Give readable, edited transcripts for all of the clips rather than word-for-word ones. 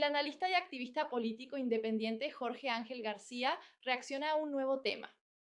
analista y activista político independiente Jorge Ángel García reacciona a un nuevo tema.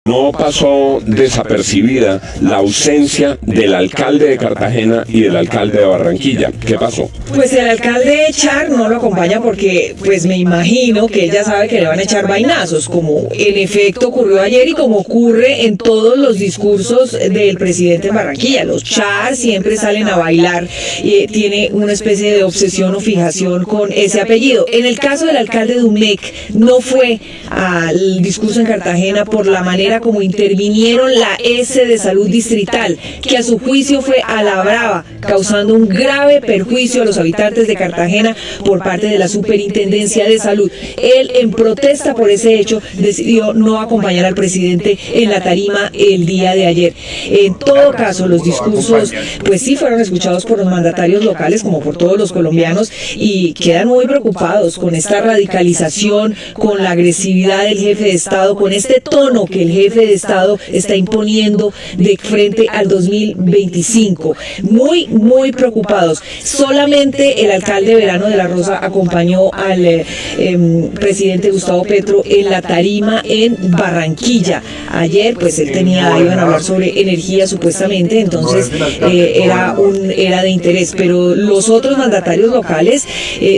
No pasó desapercibida la ausencia del alcalde de Cartagena y del alcalde de Barranquilla. ¿Qué pasó? Pues el alcalde Char no lo acompaña porque pues me imagino que ella sabe que le van a echar vainazos, como en efecto ocurrió ayer y como ocurre en todos los discursos del presidente en Barranquilla. Los Char siempre salen a bailar y tiene una especie de obsesión o fijación con ese apellido. En el caso del alcalde Dumec, no fue al discurso en Cartagena por la manera como intervinieron la S de Salud Distrital, que a su juicio fue a la brava, causando un grave perjuicio a los habitantes de Cartagena por parte de la Superintendencia de Salud. Él, en protesta por ese hecho, decidió no acompañar al presidente en la tarima el día de ayer. En todo caso, los discursos, pues sí fueron escuchados por los mandatarios locales, como por todos los colombianos, y quedan muy preocupados con esta radicalización, con la agresividad del jefe de Estado, con este tono que el jefe de Estado está imponiendo de frente al 2025. Muy preocupados. Solamente el alcalde Verano de la Rosa acompañó al presidente Gustavo Petro en la tarima en Barranquilla. Ayer, pues él iban a hablar sobre energía supuestamente, entonces era de interés, pero los otros mandatarios locales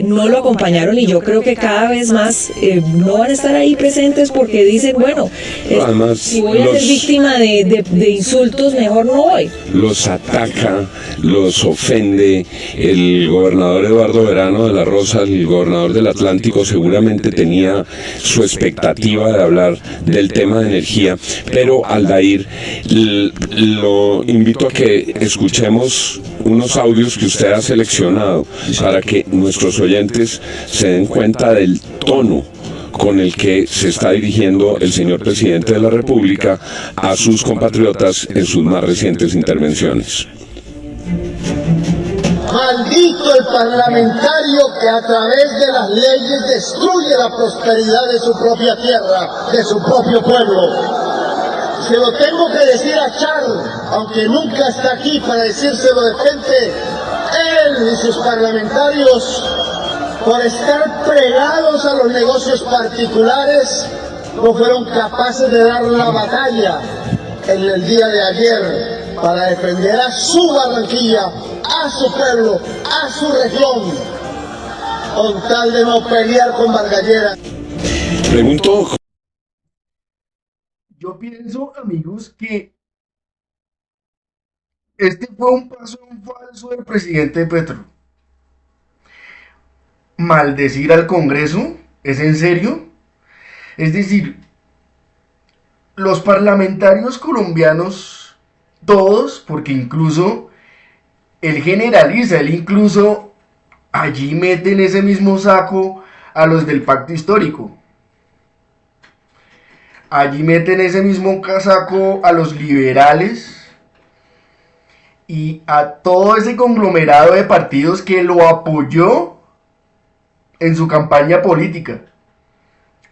no lo acompañaron y yo creo que cada vez más no van a estar ahí presentes porque dicen, bueno, además, si voy a ser víctima de insultos, mejor no voy. Los ataca, los ofende. El gobernador Eduardo Verano de la Rosa, el gobernador del Atlántico, seguramente tenía su expectativa de hablar del tema de energía, pero Aldair, lo invito a que escuchemos unos audios que usted ha seleccionado para que nuestros oyentes se den cuenta del tono con el que se está dirigiendo el señor presidente de la República a sus compatriotas en sus más recientes intervenciones. Maldito el parlamentario que a través de las leyes destruye la prosperidad de su propia tierra, de su propio pueblo. Se lo tengo que decir a Charles, aunque nunca está aquí para decírselo de frente, él y sus parlamentarios, por estar pregados a los negocios particulares, no fueron capaces de dar la batalla en el día de ayer para defender a su Barranquilla, a su pueblo, a su región, con tal de no pelear con Margallera. Pregunto. Yo pienso, amigos, que este fue un paso en falso del presidente Petro. ¿Maldecir al Congreso? ¿Es en serio? Es decir, los parlamentarios colombianos, todos, porque incluso él generaliza, él incluso allí mete en ese mismo saco a los del pacto histórico. Allí mete en ese mismo saco a los liberales y a todo ese conglomerado de partidos que lo apoyó en su campaña política.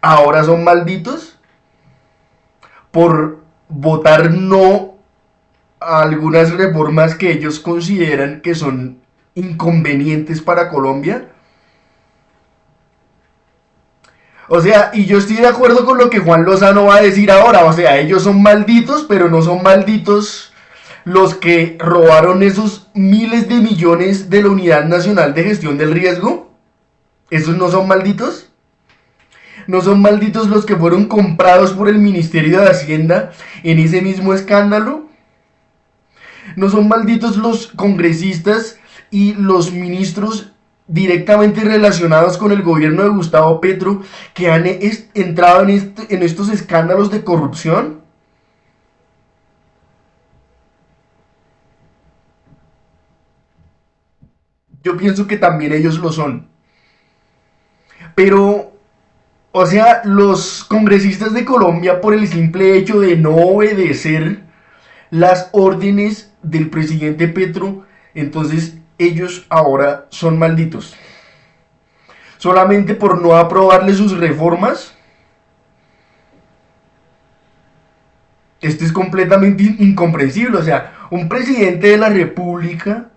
Ahora son malditos por votar no a algunas reformas que ellos consideran que son inconvenientes para Colombia. O sea, y yo estoy de acuerdo con lo que Juan Lozano va a decir ahora. O sea, ellos son malditos, pero no son malditos los que robaron esos miles de millones de la Unidad Nacional de Gestión del Riesgo. ¿Esos no son malditos? ¿No son malditos los que fueron comprados por el Ministerio de Hacienda en ese mismo escándalo? ¿No son malditos los congresistas y los ministros directamente relacionados con el gobierno de Gustavo Petro que han entrado en estos escándalos de corrupción? Yo pienso que también ellos lo son. Pero, o sea, los congresistas de Colombia, por el simple hecho de no obedecer las órdenes del presidente Petro, entonces ellos ahora son malditos. Solamente por no aprobarle sus reformas. Esto es completamente incomprensible. O sea, un presidente de la República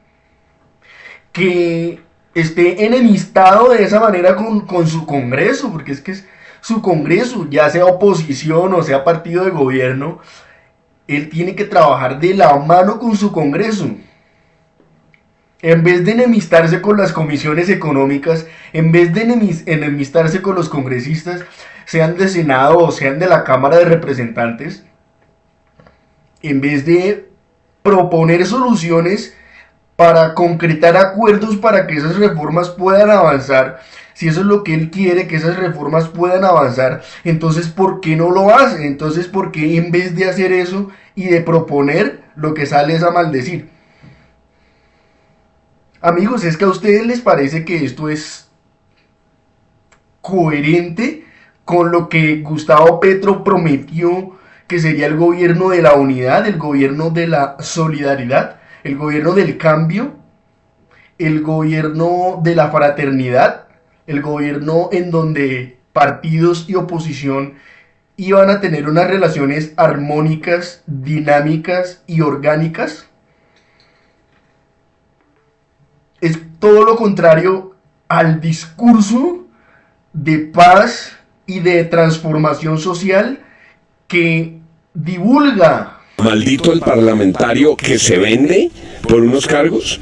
que esté enemistado de esa manera con su Congreso, porque es que es su Congreso, ya sea oposición o sea partido de gobierno, él tiene que trabajar de la mano con su Congreso. En vez de enemistarse con las comisiones económicas, en vez de enemistarse con los congresistas, sean de Senado o sean de la Cámara de Representantes, en vez de proponer soluciones para concretar acuerdos para que esas reformas puedan avanzar, si eso es lo que él quiere, que esas reformas puedan avanzar, entonces ¿por qué no lo hace? Entonces ¿por qué en vez de hacer eso y de proponer, lo que sale es a maldecir? Amigos, ¿es que a ustedes les parece que esto es coherente con lo que Gustavo Petro prometió que sería el gobierno de la unidad, el gobierno de la solidaridad, el gobierno del cambio, el gobierno de la fraternidad, el gobierno en donde partidos y oposición iban a tener unas relaciones armónicas, dinámicas y orgánicas? Es todo lo contrario al discurso de paz y de transformación social que divulga. Maldito el parlamentario que se vende por unos cargos.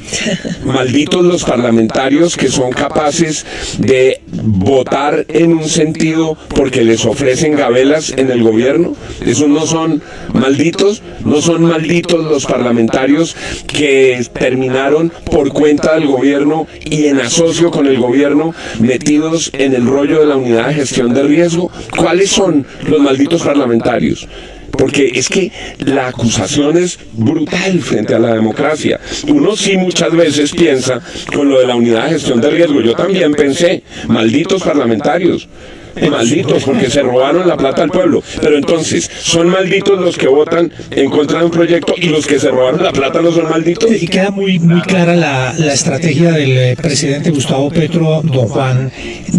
Malditos los parlamentarios que son capaces de votar en un sentido porque les ofrecen gabelas en el gobierno. Esos no son malditos. No son malditos los parlamentarios que terminaron por cuenta del gobierno y en asocio con el gobierno metidos en el rollo de la unidad de gestión de riesgo. ¿Cuáles son los malditos parlamentarios? Porque es que la acusación es brutal frente a la democracia. Uno sí muchas veces piensa con lo de la unidad de gestión de riesgo. Yo también pensé, malditos parlamentarios. Malditos porque se robaron la plata al pueblo. Pero entonces, ¿son malditos los que votan en contra de un proyecto y los que se robaron la plata no son malditos? Y queda muy clara la estrategia del presidente Gustavo Petro, don Juan,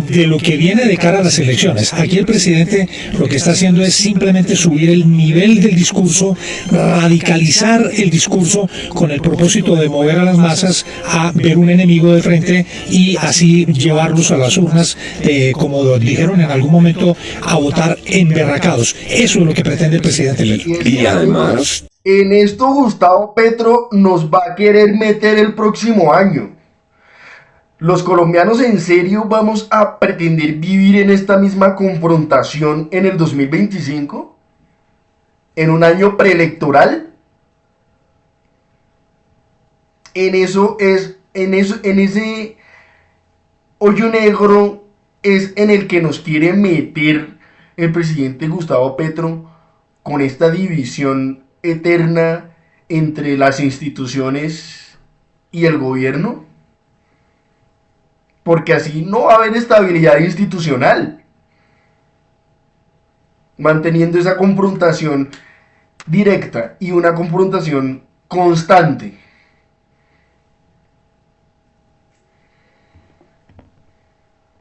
de lo que viene de cara a las elecciones. Aquí el presidente lo que está haciendo es simplemente subir el nivel del discurso, radicalizar el discurso con el propósito de mover a las masas a ver un enemigo de frente y así llevarlos a las urnas, como dijeron en algún momento, a votar emberracados. Eso es lo que pretende el presidente Petro. Y además, en esto Gustavo Petro nos va a querer meter el próximo año. ¿Los colombianos en serio vamos a pretender vivir en esta misma confrontación en el 2025? ¿En un año preelectoral? En ese hoyo negro es en el que nos quiere meter el presidente Gustavo Petro con esta división eterna entre las instituciones y el gobierno, porque así no va a haber estabilidad institucional, manteniendo esa confrontación directa y una confrontación constante.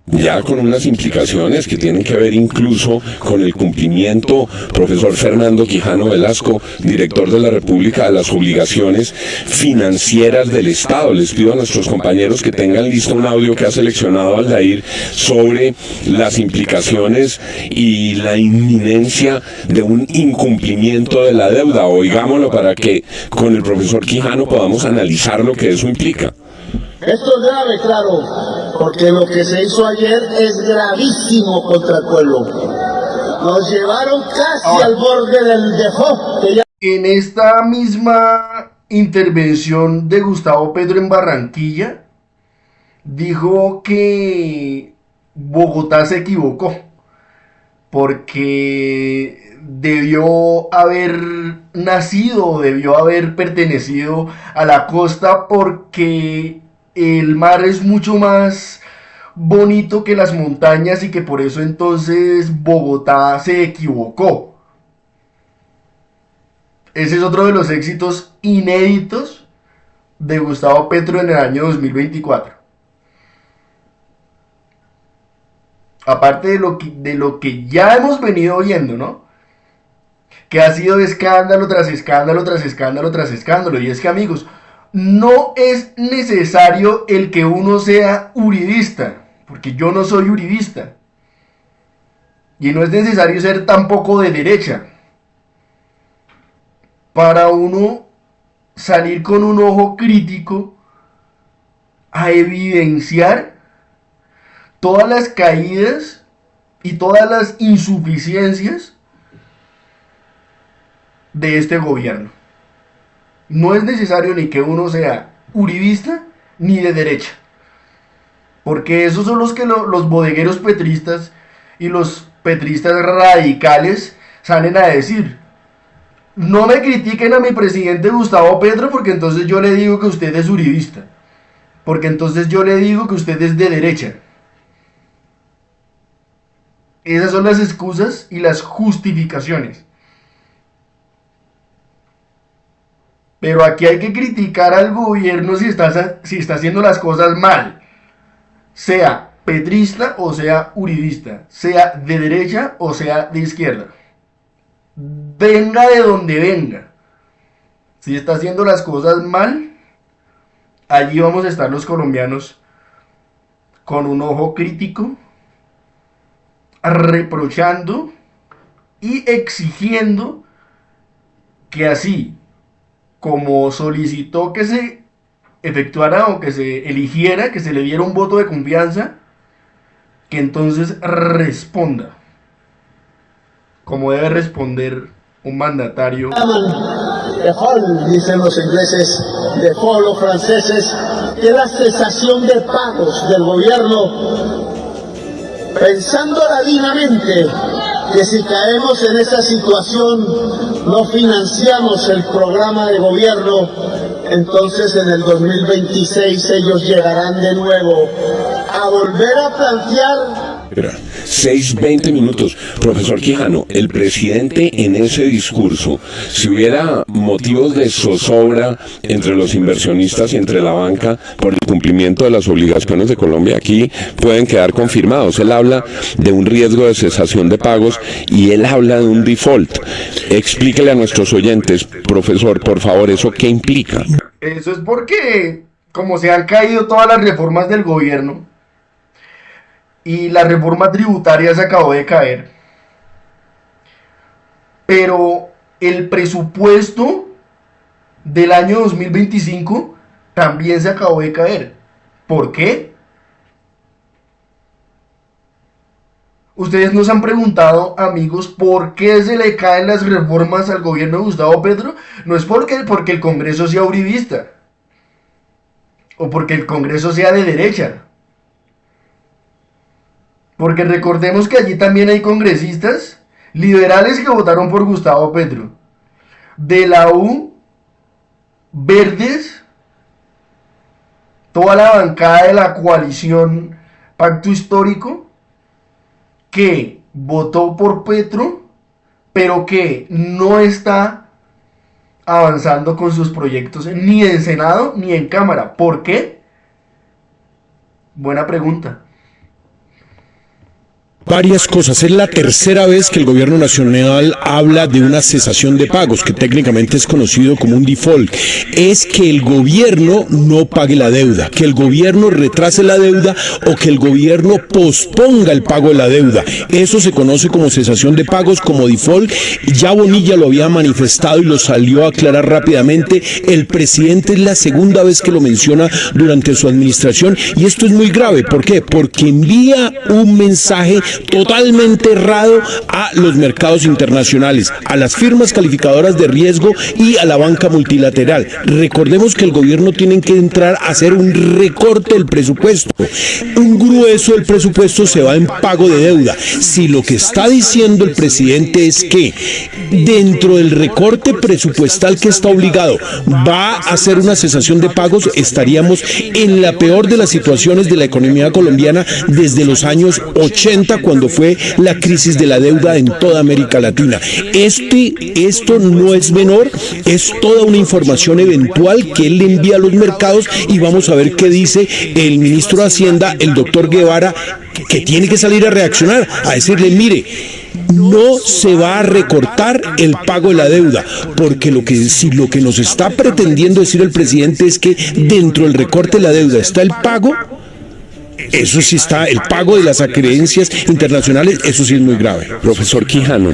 Ya con unas implicaciones que tienen que ver incluso con el cumplimiento, profesor Fernando Quijano Velasco, director de la República, de las obligaciones financieras del Estado. Les pido a nuestros compañeros que tengan listo un audio que ha seleccionado Aldair sobre las implicaciones y la inminencia de un incumplimiento de la deuda. Oigámoslo para que con el profesor Quijano podamos analizar lo que eso implica. Esto es grave, claro, porque lo que se hizo ayer es gravísimo contra el pueblo. Nos llevaron casi al borde del default. En esta misma intervención de Gustavo Petro en Barranquilla, dijo que Bogotá se equivocó, porque debió haber nacido, debió haber pertenecido a la costa, porque el mar es mucho más bonito que las montañas y que por eso entonces Bogotá se equivocó. Ese es otro de los éxitos inéditos de Gustavo Petro en el año 2024. Aparte de lo que ya hemos venido viendo, ¿no? Que ha sido escándalo tras escándalo tras escándalo tras escándalo. Y es que, amigos, no es necesario el que uno sea uribista, porque yo no soy uribista. Y no es necesario ser tampoco de derecha para uno salir con un ojo crítico a evidenciar todas las caídas y todas las insuficiencias de este gobierno. No es necesario ni que uno sea uribista ni de derecha, porque esos son los que los bodegueros petristas y los petristas radicales salen a decir: no me critiquen a mi presidente Gustavo Petro, porque entonces yo le digo que usted es uribista, porque entonces yo le digo que usted es de derecha. Esas son las excusas y las justificaciones. Pero aquí hay que criticar al gobierno si está haciendo las cosas mal, sea petrista o sea uribista, sea de derecha o sea de izquierda. Venga de donde venga. Si está haciendo las cosas mal, allí vamos a estar los colombianos con un ojo crítico, reprochando y exigiendo que así como solicitó que se efectuara o que se eligiera, que se le diera un voto de confianza, que entonces responda como debe responder un mandatario. Default, dicen los ingleses, default los franceses, que la cesación de pagos del gobierno, pensando dignamente que si caemos en esa situación no financiamos el programa de gobierno, entonces en el 2026 ellos llegarán de nuevo a volver a plantear. 6:20 minutos. Profesor Quijano, el presidente en ese discurso, si hubiera motivos de zozobra entre los inversionistas y entre la banca por el cumplimiento de las obligaciones de Colombia, aquí pueden quedar confirmados. Él habla de un riesgo de cesación de pagos y él habla de un default. Explíquele a nuestros oyentes, profesor, por favor, ¿eso qué implica? Eso es porque, como se han caído todas las reformas del gobierno, y la reforma tributaria se acabó de caer, pero el presupuesto del año 2025 también se acabó de caer. ¿Por qué? Ustedes nos han preguntado, amigos, ¿por qué se le caen las reformas al gobierno de Gustavo Petro? No es porque el Congreso sea uribista o porque el Congreso sea de derecha. Porque recordemos que allí también hay congresistas liberales que votaron por Gustavo Petro, de la U, verdes, toda la bancada de la coalición Pacto Histórico, que votó por Petro, pero que no está avanzando con sus proyectos ni en Senado ni en Cámara. ¿Por qué? Buena pregunta. Varias cosas. Es la tercera vez que el gobierno nacional habla de una cesación de pagos, que técnicamente es conocido como un default. Es que el gobierno no pague la deuda, que el gobierno retrase la deuda o que el gobierno posponga el pago de la deuda. Eso se conoce como cesación de pagos, como default. Ya Bonilla lo había manifestado y lo salió a aclarar rápidamente. El presidente es la segunda vez que lo menciona durante su administración y esto es muy grave. ¿Por qué? Porque envía un mensaje totalmente errado a los mercados internacionales, a las firmas calificadoras de riesgo y a la banca multilateral. Recordemos que el gobierno tiene que entrar a hacer un recorte del presupuesto. Un grueso del presupuesto se va en pago de deuda. Si lo que está diciendo el presidente es que dentro del recorte presupuestal que está obligado va a hacer una cesación de pagos, estaríamos en la peor de las situaciones de la economía colombiana desde los años 80, cuando fue la crisis de la deuda en toda América Latina. Esto no es menor, es toda una información eventual que él le envía a los mercados y vamos a ver qué dice el ministro de Hacienda, el doctor Guevara, que tiene que salir a reaccionar, a decirle, mire, no se va a recortar el pago de la deuda, porque lo que nos está pretendiendo decir el presidente es que dentro del recorte de la deuda está el pago. Eso sí está, el pago de las acreencias internacionales, eso sí es muy grave. Profesor Quijano,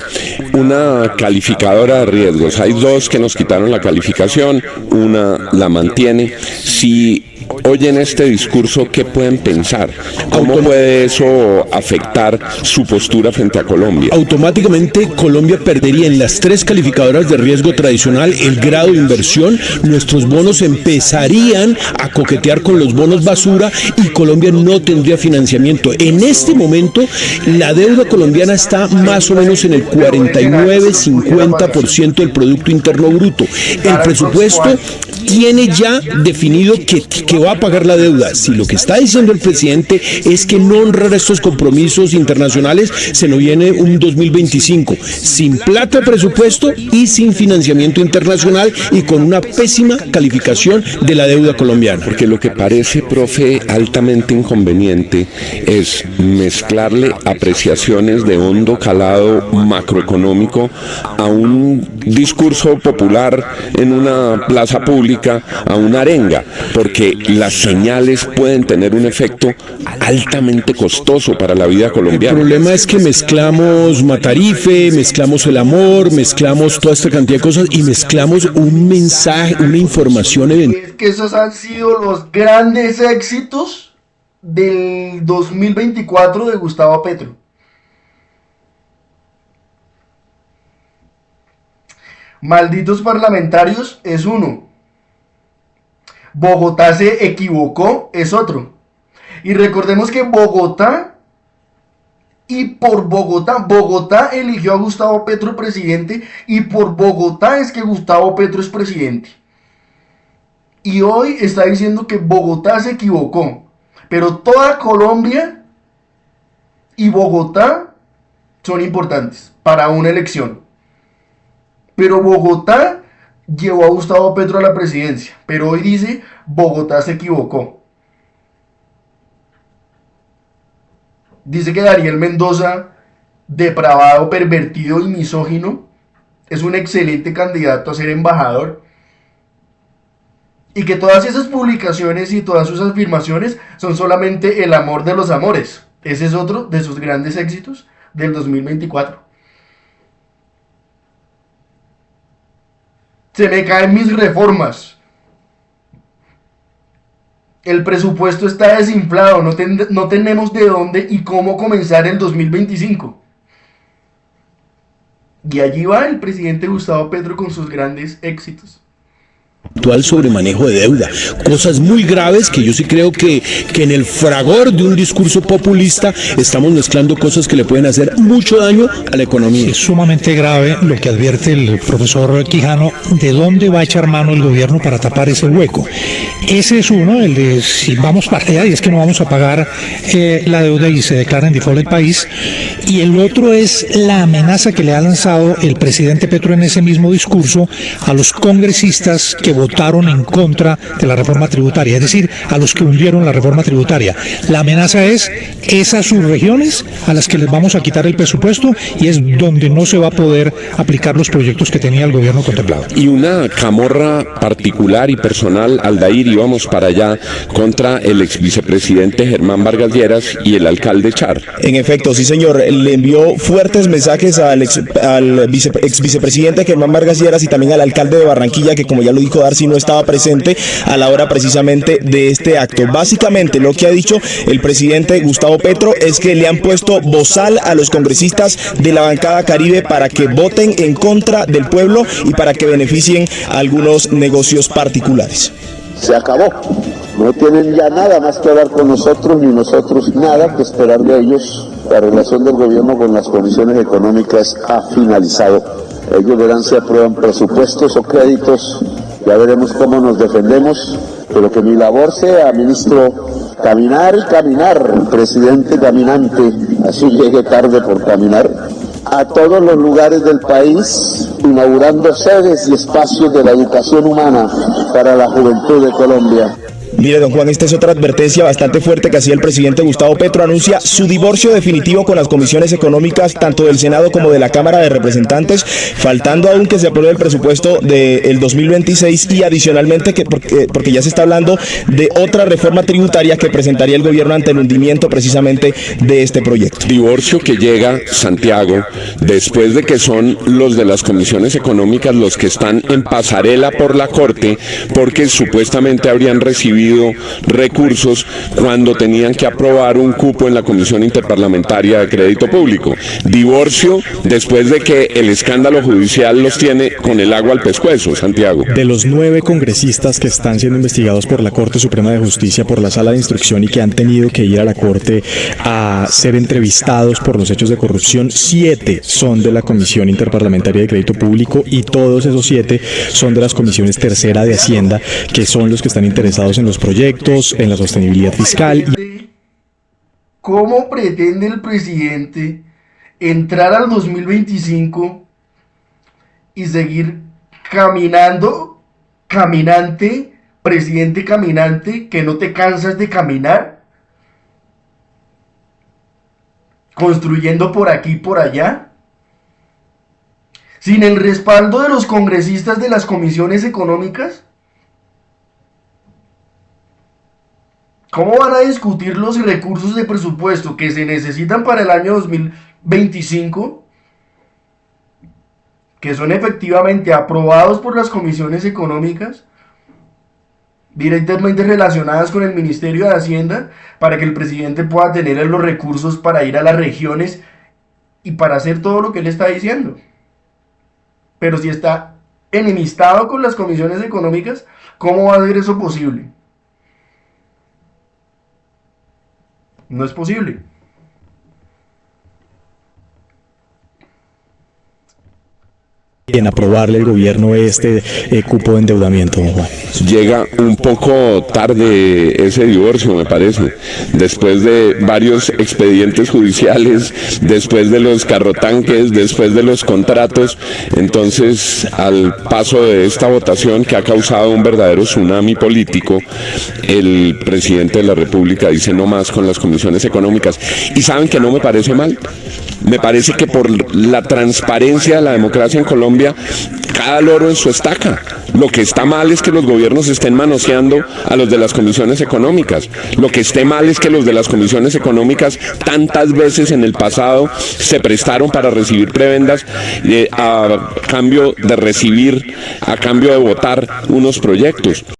una calificadora de riesgos, hay dos que nos quitaron la calificación, una la mantiene. Si oyen este discurso, ¿qué pueden pensar? ¿Cómo puede eso afectar su postura frente a Colombia? Automáticamente Colombia perdería en las tres calificadoras de riesgo tradicional el grado de inversión, nuestros bonos empezarían a coquetear con los bonos basura y Colombia no tendría financiamiento. En este momento la deuda colombiana está más o menos en el 49-50% del Producto Interno Bruto. El presupuesto tiene ya definido que va a pagar la deuda. Si lo que está diciendo el presidente es que no honrar estos compromisos internacionales, se nos viene un 2025 sin plata de presupuesto y sin financiamiento internacional y con una pésima calificación de la deuda colombiana. Porque lo que parece, profe, altamente inconveniente es mezclarle apreciaciones de hondo calado macroeconómico a un discurso popular en una plaza pública, a una arenga, porque las señales pueden tener un efecto altamente costoso para la vida colombiana. El problema es que mezclamos Matarife, mezclamos el amor, mezclamos toda esta cantidad de cosas y mezclamos un mensaje, una información eventual. Es que esos han sido los grandes éxitos del 2024 de Gustavo Petro. Malditos parlamentarios es uno. Bogotá se equivocó es otro. Y recordemos que Bogotá eligió a Gustavo Petro presidente y por Bogotá es que Gustavo Petro es presidente. Y hoy está diciendo que Bogotá se equivocó. Pero toda Colombia y Bogotá son importantes para una elección. Pero Bogotá llevó a Gustavo Petro a la presidencia, pero hoy dice Bogotá se equivocó. Dice que Daniel Mendoza, depravado, pervertido y misógino, es un excelente candidato a ser embajador. Y que todas esas publicaciones y todas sus afirmaciones son solamente el amor de los amores. Ese es otro de sus grandes éxitos del 2024. Se me caen mis reformas. El presupuesto está desinflado. No tenemos de dónde y cómo comenzar el 2025. Y allí va el presidente Gustavo Petro con sus grandes éxitos. Sobre manejo de deuda, cosas muy graves que yo sí creo que en el fragor de un discurso populista estamos mezclando cosas que le pueden hacer mucho daño a la economía. Es sumamente grave lo que advierte el profesor Quijano, de dónde va a echar mano el gobierno para tapar ese hueco. Ese es uno, el de si vamos para allá y es que no vamos a pagar la deuda y se declara en default el país, y el otro es la amenaza que le ha lanzado el presidente Petro en ese mismo discurso a los congresistas que votaron en contra de la reforma tributaria, es decir, a los que hundieron la reforma tributaria. La amenaza es esas subregiones a las que les vamos a quitar el presupuesto y es donde no se va a poder aplicar los proyectos que tenía el gobierno contemplado. Y una camorra particular y personal, Aldair, íbamos para allá contra el ex vicepresidente Germán Vargas Lleras y el alcalde Char. En efecto, sí señor, le envió fuertes mensajes al ex vicepresidente Germán Vargas Lleras y también al alcalde de Barranquilla, que como ya lo dijo Darcy, no estaba presente a la hora precisamente de este acto. Básicamente lo que ha dicho el presidente Gustavo Petro es que le han puesto bozal a los congresistas de la bancada Caribe para que voten en contra del pueblo y para que beneficien a algunos negocios particulares. Se acabó. No tienen ya nada más que hablar con nosotros, ni nosotros nada que esperar de ellos. La relación del gobierno con las condiciones económicas ha finalizado. Ellos verán si aprueban presupuestos o créditos. Ya veremos cómo nos defendemos, pero que mi labor sea, ministro, caminar y caminar, presidente caminante, así llegue tarde por caminar, a todos los lugares del país, inaugurando sedes y espacios de la educación humana para la juventud de Colombia. Mire, don Juan, esta es otra advertencia bastante fuerte que hacía el presidente Gustavo Petro. Anuncia su divorcio definitivo con las comisiones económicas, tanto del Senado como de la Cámara de Representantes, faltando aún que se apruebe el presupuesto del 2026 y adicionalmente porque ya se está hablando de otra reforma tributaria que presentaría el gobierno ante el hundimiento precisamente de este proyecto. Divorcio que llega, Santiago, después de que son los de las comisiones económicas los que están en pasarela por la Corte porque supuestamente habrían recibido recursos cuando tenían que aprobar un cupo en la Comisión Interparlamentaria de Crédito Público. Divorcio después de que el escándalo judicial los tiene con el agua al pescuezo, Santiago. De los 9 congresistas que están siendo investigados por la Corte Suprema de Justicia, por la Sala de Instrucción y que han tenido que ir a la Corte a ser entrevistados por los hechos de corrupción, 7 son de la Comisión Interparlamentaria de Crédito Público y todos esos 7 son de las comisiones tercera de Hacienda, que son los que están interesados en los proyectos, en la sostenibilidad fiscal. ¿Cómo pretende el presidente entrar al 2025 y seguir caminante, presidente caminante, que no te cansas de caminar? Construyendo por aquí y por allá, sin el respaldo de los congresistas de las comisiones económicas. ¿Cómo van a discutir los recursos de presupuesto que se necesitan para el año 2025, que son efectivamente aprobados por las comisiones económicas, directamente relacionadas con el Ministerio de Hacienda, para que el presidente pueda tener los recursos para ir a las regiones y para hacer todo lo que él está diciendo? Pero si está enemistado con las comisiones económicas, ¿cómo va a ser eso posible? No es posible. En aprobarle al gobierno este cupo de endeudamiento, don Juan. Llega un poco tarde ese divorcio, me parece, después de varios expedientes judiciales, después de los carrotanques, después de los contratos. Entonces, al paso de esta votación que ha causado un verdadero tsunami político, el presidente de la República dice no más con las comisiones económicas. Y saben que no me parece mal. Me parece que por la transparencia de la democracia en Colombia, cada loro en su estaca. Lo que está mal es que los gobiernos estén manoseando a los de las comisiones económicas. Lo que esté mal es que los de las comisiones económicas tantas veces en el pasado se prestaron para recibir prebendas a cambio de votar unos proyectos.